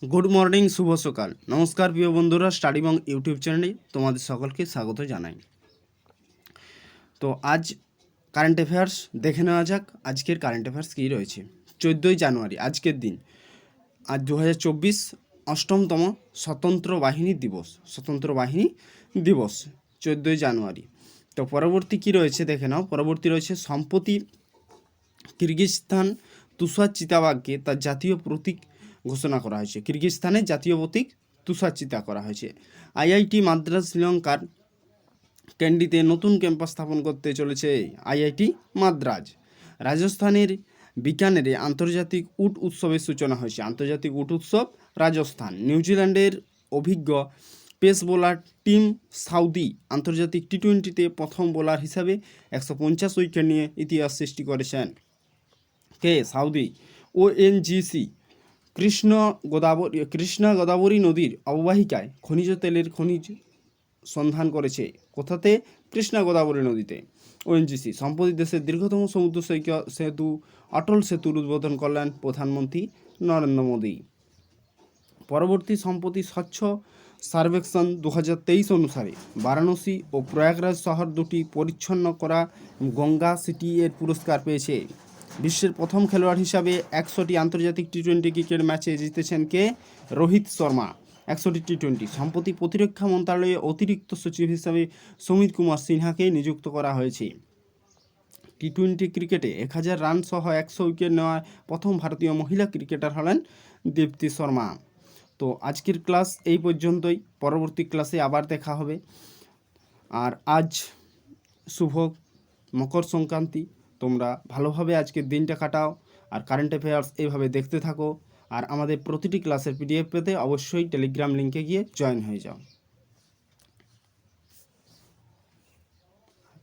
Good morning, শুভ সকাল। নমস্কার প্রিয় বন্ধুরা, স্টাডি বং ইউটিউব চ্যানেলে তোমাদের সকলকে স্বাগত জানাই। তো আজ কারেন্ট অ্যাফেয়ার্স দেখে নেওয়া যাক। আজকের কারেন্ট অ্যাফেয়ার্স কী রয়েছে। 14ই জানুয়ারি আজকের দিন, আজ 2024 অষ্টমতম স্বতন্ত্র বাহিনী দিবস 14ই জানুয়ারি। তো পরবর্তী কী রয়েছে দেখে নাও। পরবর্তী রয়েছে সম্প্রতি কিরগিজস্তান তুষার চিতাবাঘকে তার জাতীয় প্রতীক ঘোষণা করা হয়েছে। কিরগিজস্তানের জাতীয় প্রতীক তুষার চিতা করা হয়েছে। আইআইটি মাদ্রাজ শ্রীলঙ্কার ক্যান্ডিতে নতুন ক্যাম্পাস স্থাপন করতে চলেছে আইআইটি মাদ্রাজ। রাজস্থানের বিকানেরে আন্তর্জাতিক উট উৎসবের সূচনা হয়েছে। আন্তর্জাতিক উট উৎসব রাজস্থান। নিউজিল্যান্ডের অভিজ্ঞ পেস বোলার টিম সাউদি আন্তর্জাতিক টি-20তে প্রথম বোলার হিসাবে 150 উইকেট নিয়ে ইতিহাস সৃষ্টি করেছেন। কে? সাউদি। ওএনজিসি কৃষ্ণা গোদাবরী নদীর অববাহিকায় খনিজ তেলের খনিজ সন্ধান করেছে। কোথাতে? কৃষ্ণা গোদাবরী নদীতে। ওএনজিসি সম্প্রতি দেশের দীর্ঘতম সমুদ্র সেতু অটল সেতুর উদ্বোধন করলেন প্রধানমন্ত্রী নরেন্দ্র মোদী। পরবর্তী সম্প্রতি স্বচ্ছ সার্ভেক্ষণ 2023 অনুসারে বারাণসী ও প্রয়াগরাজ শহর দুটি পরিচ্ছন্ন করা গঙ্গা সিটি এর পুরস্কার পেয়েছে। বিশ্বের প্রথম খেলোয়াড় হিসাবে 100টি আন্তর্জাতিক টি-20 ক্রিকেট ম্যাচে জিতেছেন কে? রোহিত শর্মা। 100টি টি-20। সম্প্রতি প্রতিরক্ষা মন্ত্রণালয়ে অতিরিক্ত সচিব হিসাবে সমীর কুমার সিনহাকে নিযুক্ত করা হয়েছে। টি-20 ক্রিকেটে 1000 রান সহ 100 উইকেট নেওয়া প্রথম ভারতীয় মহিলা ক্রিকেটার হলেন দীপ্তি শর্মা। তো আজকের ক্লাস এই পর্যন্তই। পরবর্তী ক্লাসে আবার দেখা হবে। আর আজ শুভ মকর সংক্রান্তি। তোমরা ভালোভাবে আজকের দিনটা কাটাও আর কারেন্ট অ্যাফেয়ার্স এইভাবে দেখতে থাকো। আর আমাদের প্রতিটি ক্লাসের পিডিএফ পেতে অবশ্যই টেলিগ্রাম লিঙ্কে গিয়ে জয়েন হয়ে যাও।